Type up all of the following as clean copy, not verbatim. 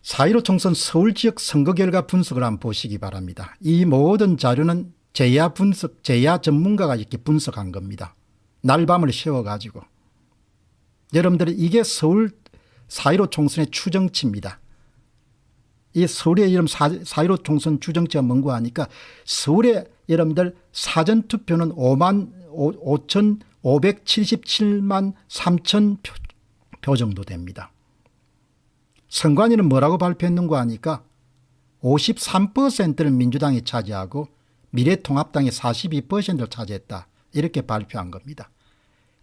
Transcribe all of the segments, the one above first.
사.15 총선 서울 지역 선거 결과 분석을 한번 보시기 바랍니다. 이 모든 자료는 제야 전문가가 이렇게 분석한 겁니다. 날밤을 새워가지고. 여러분들 이게 서울 4.15 총선의 추정치입니다. 이 서울의 이름 4.15 총선 추정치가 뭔고 하니까 서울의 여러분들 사전투표는 55,577만 3천 표 정도 됩니다. 선관위는 뭐라고 발표했는가 하니까 53%를 민주당이 차지하고 미래통합당이 42%를 차지했다. 이렇게 발표한 겁니다.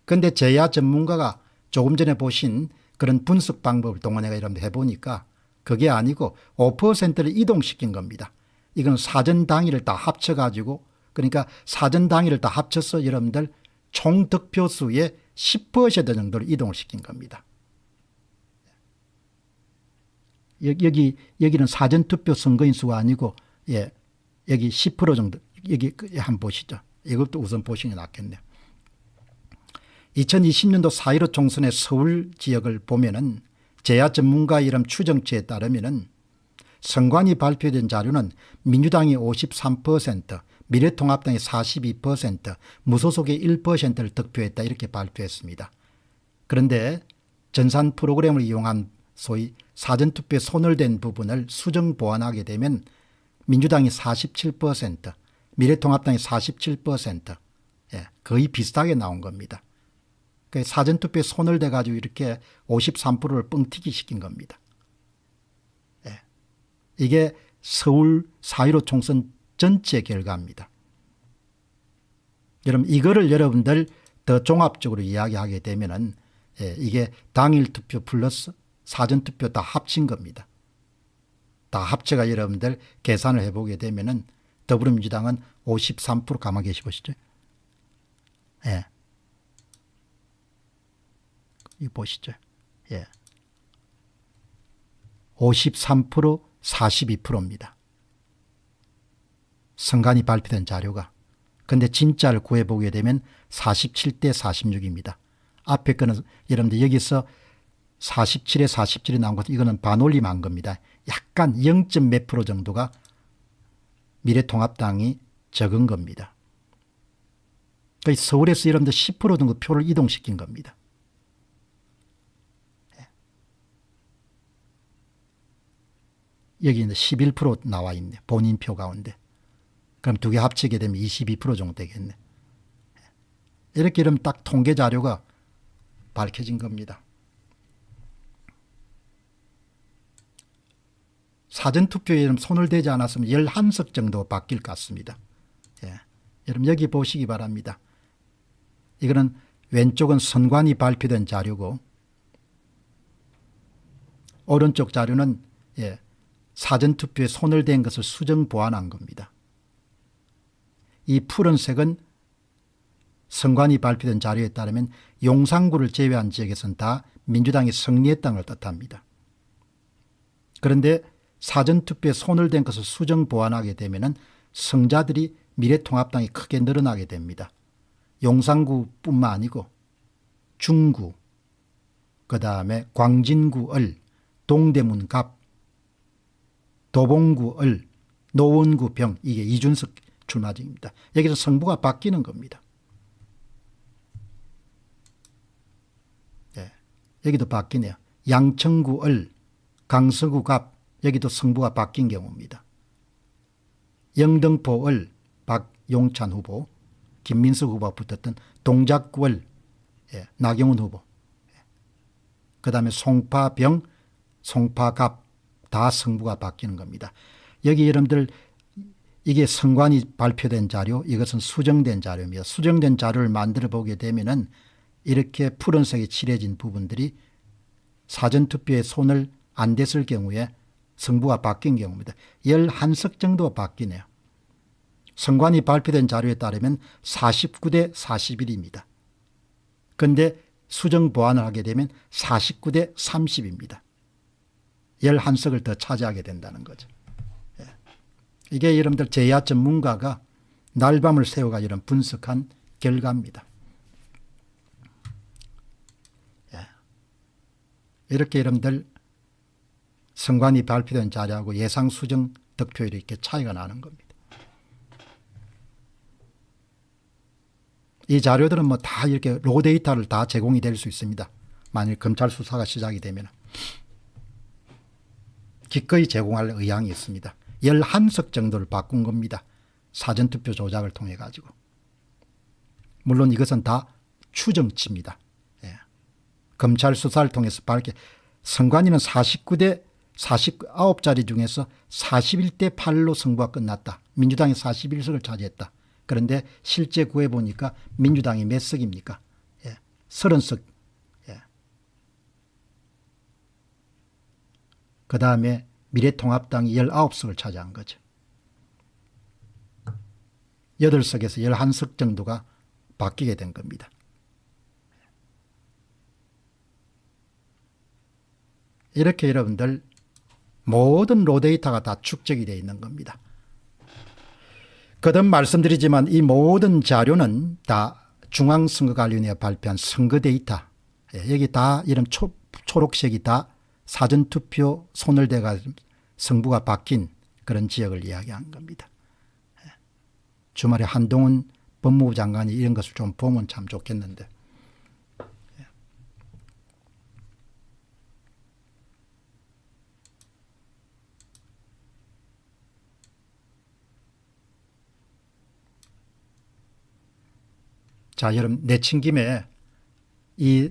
그런데 제야 전문가가 조금 전에 보신 그런 분석 방법을 동원해가 여러분들 해보니까 그게 아니고 5%를 이동시킨 겁니다. 이건 사전 당일을 다 합쳐가지고 그러니까 사전 당일을 다 합쳐서 여러분들 총 득표수의 10% 정도를 이동을 시킨 겁니다. 여기는 사전투표 선거인 수가 아니고 여기 10% 정도 여기 한번 보시죠. 이것도 우선 보시는 게 낫겠네요. 2020년도 4.15 총선의 서울 지역을 보면은 제야 전문가 이름 추정치에 따르면은 선관위 발표된 자료는 민주당이 53%, 미래통합당이 42%, 무소속의 1%를 득표했다 이렇게 발표했습니다. 그런데 전산 프로그램을 이용한 소위 사전투표에 손을댄 부분을 수정 보완하게 되면 민주당이 47%, 미래통합당이 47%, 거의 비슷하게 나온 겁니다. 사전투표에 손을 대가지고 이렇게 53%를 뻥튀기 시킨 겁니다. 이게 서울 4.15 총선 전체 결과입니다. 여러분 이거를 여러분들 더 종합적으로 이야기하게 되면은 이게 당일 투표 플러스 사전투표 다 합친 겁니다. 다 합쳐가 여러분들 계산을 해보게 되면은 더불어민주당은 53% 가만 계시 보시죠. 이거 보시죠. 53% 42%입니다. 선관위 발표된 자료가. 근데 진짜를 구해보게 되면 47대 46입니다. 앞에 거는 여러분들 여기서 47에 47이 나온 것 이거는 반올림한 겁니다. 약간 0. 몇 프로 정도가 미래통합당이 적은 겁니다. 그러니까 서울에서 여러분들 10% 정도 표를 이동시킨 겁니다. 여기 11% 나와 있네. 본인 표 가운데. 그럼 두 개 합치게 되면 22% 정도 되겠네. 이렇게 이러면 딱 통계 자료가 밝혀진 겁니다. 사전투표에 손을 대지 않았으면 11석 정도 바뀔 것 같습니다. 여러분 여기 보시기 바랍니다. 이거는 왼쪽은 선관위 발표된 자료고 오른쪽 자료는 사전투표에 손을 댄 것을 수정 보완한 겁니다. 이 푸른색은 선관위 발표된 자료에 따르면 용산구를 제외한 지역에서는 다 민주당이 승리했다는 걸 뜻합니다. 그런데 사전투표에 손을 댄 것을 수정 보완하게 되면 승자들이 미래통합당이 크게 늘어나게 됩니다. 용산구뿐만 아니고 중구, 그다음에 광진구 을, 동대문 갑, 도봉구 을, 노원구 병 이게 이준석 출마지입니다. 여기서 성부가 바뀌는 겁니다. 여기도 바뀌네요. 양천구 을, 강서구 갑 여기도 성부가 바뀐 경우입니다. 영등포 을, 박용찬 후보, 김민석 후보가 붙었던 동작구 을, 나경원 후보, 그다음에 송파병, 송파갑 다 성부가 바뀌는 겁니다. 여기 여러분들 이게 선관위 발표된 자료, 이것은 수정된 자료입니다. 수정된 자료를 만들어 보게 되면은 이렇게 푸른색이 칠해진 부분들이 사전투표에 손을 안 댔을 경우에 성부가 바뀐 경우입니다. 11석 정도 바뀌네요. 선관위 발표된 자료에 따르면 49대 41입니다. 그런데 수정 보완을 하게 되면 49대 30입니다. 11석을 더 차지하게 된다는 거죠. 이게 여러분들 제야 전문가가 날밤을 새워가 이런 분석한 결과입니다. 이렇게 여러분들 선관위 발표된 자료하고 예상 수정 득표율이 이렇게 차이가 나는 겁니다. 이 자료들은 뭐 다 이렇게 로 데이터를 다 제공이 될 수 있습니다. 만일 검찰 수사가 시작이 되면 기꺼이 제공할 의향이 있습니다. 11석 정도를 바꾼 겁니다. 사전투표 조작을 통해 가지고. 물론 이것은 다 추정치입니다. 예. 검찰 수사를 통해서 밝게 선관위는 49자리 중에서 41대 8로 승부가 끝났다. 민주당이 41석을 차지했다. 그런데 실제 구해보니까 민주당이 몇 석입니까? 예. 30석. 예. 그 다음에 미래통합당이 19석을 차지한 거죠. 8석에서 11석 정도가 바뀌게 된 겁니다. 이렇게 여러분들 모든 로데이터가 다 축적이 되어 있는 겁니다. 거듭 말씀드리지만 이 모든 자료는 다 중앙선거관리위원회가 발표한 선거 데이터. 여기 다 이런 초록색이 다 사전투표 손을 대가 성부가 바뀐 그런 지역을 이야기한 겁니다. 주말에 한동훈 법무부 장관이 이런 것을 좀 보면 참 좋겠는데. 자, 여러분 내친 김에 이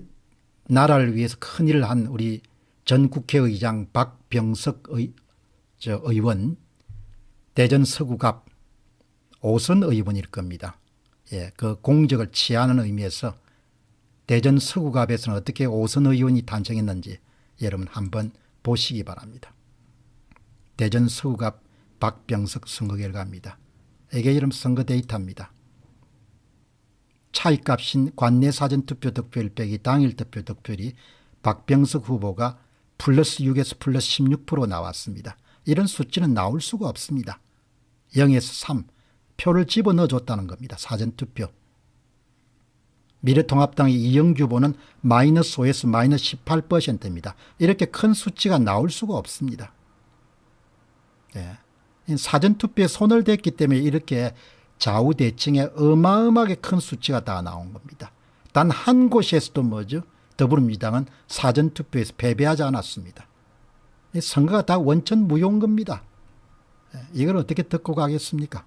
나라를 위해서 큰일을 한 우리 전 국회의장 박병석 의원, 대전 서구갑 오선 의원일 겁니다. 예, 그 공적을 취하는 의미에서 대전 서구갑에서는 어떻게 오선 의원이 탄생했는지 여러분 한번 보시기 바랍니다. 대전 서구갑 박병석 선거 결과입니다. 이게 여러분 선거 데이터입니다. 차이값인 관내 사전투표 득표율 빼기 당일 투표 득표율이 박병석 후보가 플러스 6에서 플러스 16% 나왔습니다. 이런 수치는 나올 수가 없습니다. 0에서 3 표를 집어넣어줬다는 겁니다. 사전투표. 미래통합당의 이영규 후보는 마이너스 5에서 마이너스 18%입니다. 이렇게 큰 수치가 나올 수가 없습니다. 예. 사전투표에 손을 댔기 때문에 이렇게 좌우대칭에 어마어마하게 큰 수치가 다 나온 겁니다. 단 한 곳에서도 뭐죠? 더불어민주당은 사전투표에서 패배하지 않았습니다. 이 선거가 다 원천 무효인 겁니다. 이걸 어떻게 듣고 가겠습니까?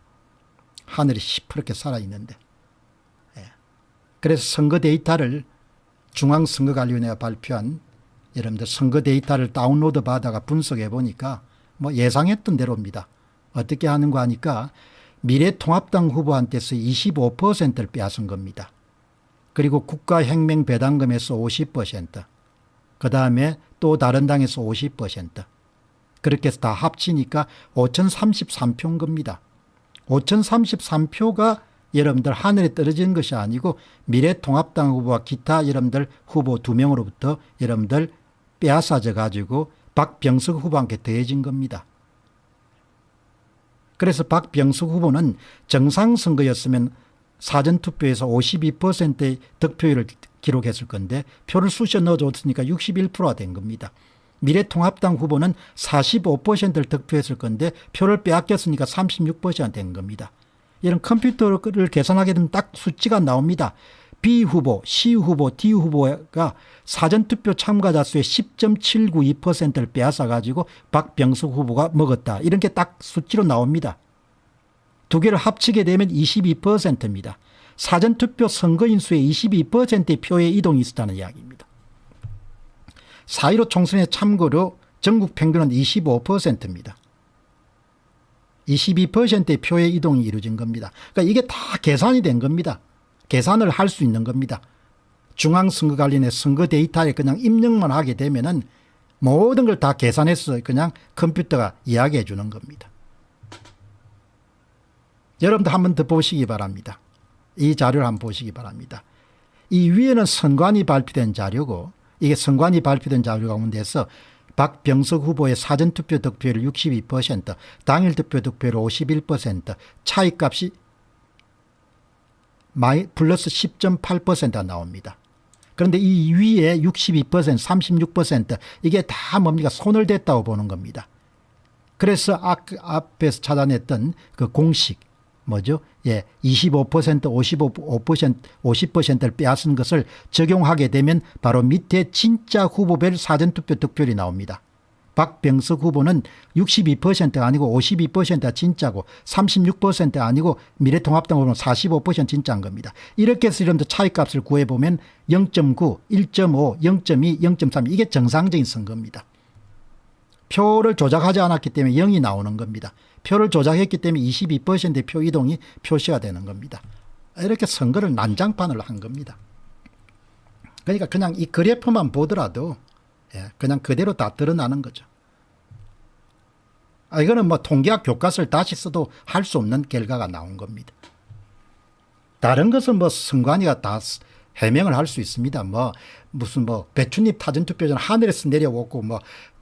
하늘이 시퍼렇게 살아있는데. 그래서 선거 데이터를 중앙선거관리위원회가 발표한 여러분들 선거 데이터를 다운로드 받아가 분석해 보니까 뭐 예상했던 대로입니다. 어떻게 하는 거 하니까 미래통합당 후보한테서 25%를 빼앗은 겁니다. 그리고 국가혁명배당금에서 50%, 그 다음에 또 다른 당에서 50%, 그렇게 해서 다 합치니까 5033표인 겁니다. 5033표가 여러분들 하늘에 떨어지는 것이 아니고 미래통합당 후보와 기타 여러분들 후보 2명으로부터 여러분들 빼앗아져 가지고 박병석 후보한테 더해진 겁니다. 그래서 박병석 후보는 정상선거였으면 사전투표에서 52%의 득표율을 기록했을 건데 표를 쑤셔 넣어줬으니까 61%가 된 겁니다. 미래통합당 후보는 45%를 득표했을 건데 표를 빼앗겼으니까 36%가 된 겁니다. 이런 컴퓨터를 계산하게 되면 딱 수치가 나옵니다. B 후보, C 후보, D 후보가 사전투표 참가자 수의 10.792%를 빼앗아 가지고 박병석 후보가 먹었다. 이런 게 딱 수치로 나옵니다. 두 개를 합치게 되면 22%입니다. 사전투표 선거인 수의 22%의 표의 이동이 있었다는 이야기입니다. 4.15 총선에 참고로 전국 평균은 25%입니다. 22%의 표의 이동이 이루어진 겁니다. 그러니까 이게 다 계산이 된 겁니다. 계산을 할 수 있는 겁니다. 중앙선거관리위원회 선거 데이터에 그냥 입력만 하게 되면은 모든 걸 다 계산해서 그냥 컴퓨터가 이야기해 주는 겁니다. 여러분들 한번 더 보시기 바랍니다. 이 자료를 한번 보시기 바랍니다. 이 위에는 선관위 발표된 자료고 이게 선관위 발표된 자료 가운데서 박병석 후보의 사전투표 득표율 62%, 당일 투표 득표율 51%, 차이값이 플러스 10.8%가 나옵니다. 그런데 이 위에 62%, 36% 이게 다 뭡니까? 손을 댔다고 보는 겁니다. 그래서 앞에서 찾아냈던 그 공식 뭐죠? 예, 25%, 55%, 50%를 빼앗은 것을 적용하게 되면 바로 밑에 진짜 후보별 사전투표 득표율이 나옵니다. 박병석 후보는 62%가 아니고 52%가 진짜고 36%가 아니고 미래통합당 후보는 45% 진짜인 겁니다. 이렇게 해서 이름도 차이값을 구해보면 0.9, 1.5, 0.2, 0.3 이게 정상적인 선거입니다. 표를 조작하지 않았기 때문에 0이 나오는 겁니다. 표를 조작했기 때문에 22%의 표 이동이 표시가 되는 겁니다. 이렇게 선거를 난장판을 한 겁니다. 그러니까 그냥 이 그래프만 보더라도 그냥 그대로 다 드러나는 거죠. 이거는 뭐 통계학 교과서를 다시 써도 할 수 없는 결과가 나온 겁니다. 다른 것은 뭐 선관위가 다 해명을 할 수 있습니다. 무슨 배춧잎 사전투표제는 하늘에서 내려오고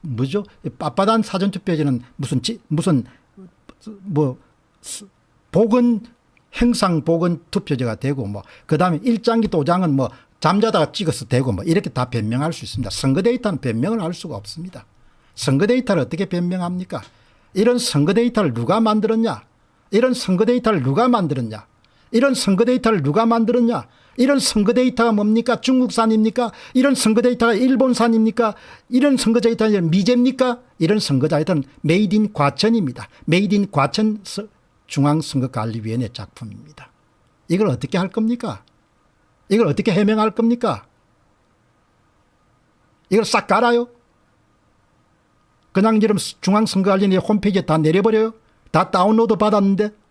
뭐죠? 빳빳한 사전투표제는 무슨 보건 행상 보건 투표제가 되고 그다음에 일장기 도장은 잠자다가 찍어서 되고 이렇게 다 변명할 수 있습니다. 선거 데이터는 변명을 할 수가 없습니다. 선거 데이터를 어떻게 변명합니까? 이런 선거 데이터를 누가 만들었냐? 이런 선거 데이터를 누가 만들었냐? 이런 선거 데이터를 누가 만들었냐? 이런 선거 데이터가 뭡니까? 중국산입니까? 이런 선거 데이터가 일본산입니까? 이런 선거 데이터는 미제입니까? 이런 선거 데이터는 메이드 인 과천입니다. 메이드 인 과천 중앙선거관리위원회 작품입니다. 이걸 어떻게 할 겁니까? 이걸 어떻게 해명할 겁니까? 이걸 싹 깔아요? 그냥 이름 중앙선거관리위원회 홈페이지에 다 내려버려요? 다 다운로드 받았는데?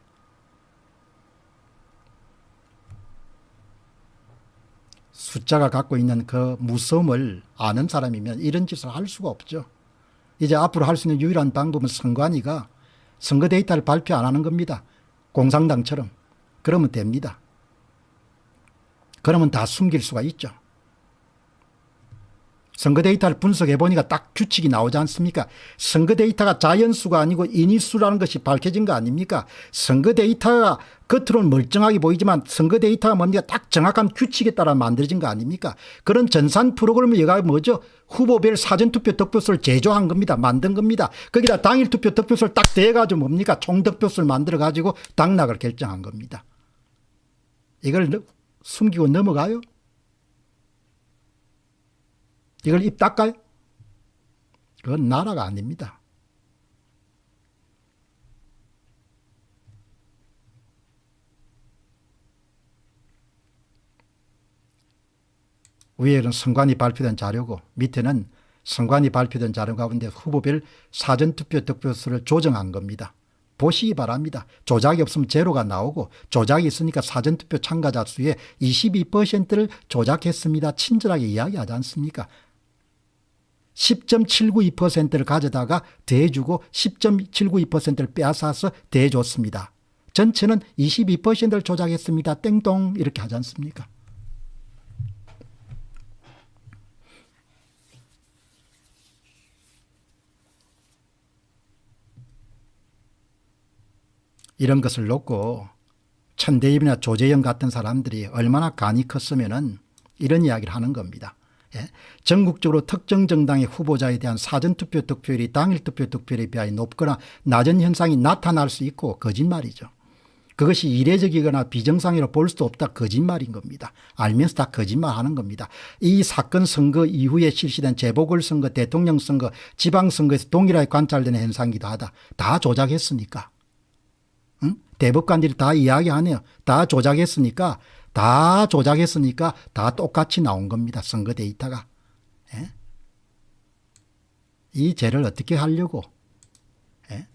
숫자가 갖고 있는 그 무서움을 아는 사람이면 이런 짓을 할 수가 없죠. 이제 앞으로 할 수 있는 유일한 방법은 선관위가 선거 데이터를 발표 안 하는 겁니다. 공산당처럼. 그러면 됩니다. 그러면 다 숨길 수가 있죠. 선거 데이터를 분석해 보니까 딱 규칙이 나오지 않습니까? 선거 데이터가 자연수가 아니고 인위수라는 것이 밝혀진 거 아닙니까? 선거 데이터가 겉으로는 멀쩡하게 보이지만 선거 데이터가 뭡니까? 딱 정확한 규칙에 따라 만들어진 거 아닙니까? 그런 전산 프로그램을 얘가 뭐죠? 후보별 사전투표 득표수를 제조한 겁니다. 만든 겁니다. 거기다 당일투표 득표수를 딱 대가지고 뭡니까? 총득표수를 만들어가지고 당락을 결정한 겁니다. 이걸 숨기고 넘어가요? 이걸 입 닦아요? 그건 나라가 아닙니다. 위에는 선관위 발표된 자료고 밑에는 선관위 발표된 자료 가운데 후보별 사전투표 득표수를 조정한 겁니다. 보시기 바랍니다. 조작이 없으면 제로가 나오고 조작이 있으니까 사전투표 참가자 수의 22%를 조작했습니다. 친절하게 이야기하지 않습니까? 10.792%를 가져다가 대주고 10.792%를 빼앗아서 대줬습니다. 전체는 22%를 조작했습니다. 땡동 이렇게 하지 않습니까? 이런 것을 놓고 천대입이나 조재영 같은 사람들이 얼마나 간이 컸으면은 이런 이야기를 하는 겁니다. 전국적으로 특정 정당의 후보자에 대한 사전투표 득표율이 당일투표 득표율에 비하여 높거나 낮은 현상이 나타날 수 있고 거짓말이죠. 그것이 이례적이거나 비정상이라고 볼 수도 없다 거짓말인 겁니다. 알면서 다 거짓말하는 겁니다. 이 사건 선거 이후에 실시된 재보궐선거, 대통령선거, 지방선거에서 동일하게 관찰되는 현상이기도 하다. 다 조작했으니까. 응? 대법관들이 다 이야기하네요. 다 조작했으니까 다 똑같이 나온 겁니다. 선거 데이터가. 예? 이 죄를 어떻게 하려고. 예?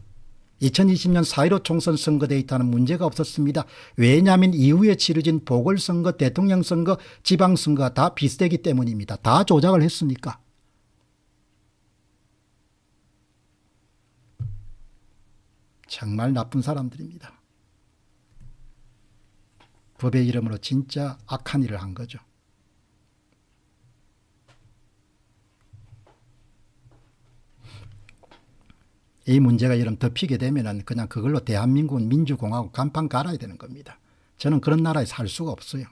2020년 4.15 총선 선거 데이터는 문제가 없었습니다. 왜냐하면 이후에 치러진 보궐선거, 대통령선거, 지방선거가 다 비슷하기 때문입니다. 다 조작을 했으니까. 정말 나쁜 사람들입니다. 법의 이름으로 진짜 악한 일을 한 거죠. 이 문제가 이름 덮이게 되면 그냥 그걸로 대한민국은 민주공화국 간판 갈아야 되는 겁니다. 저는 그런 나라에 살 수가 없어요.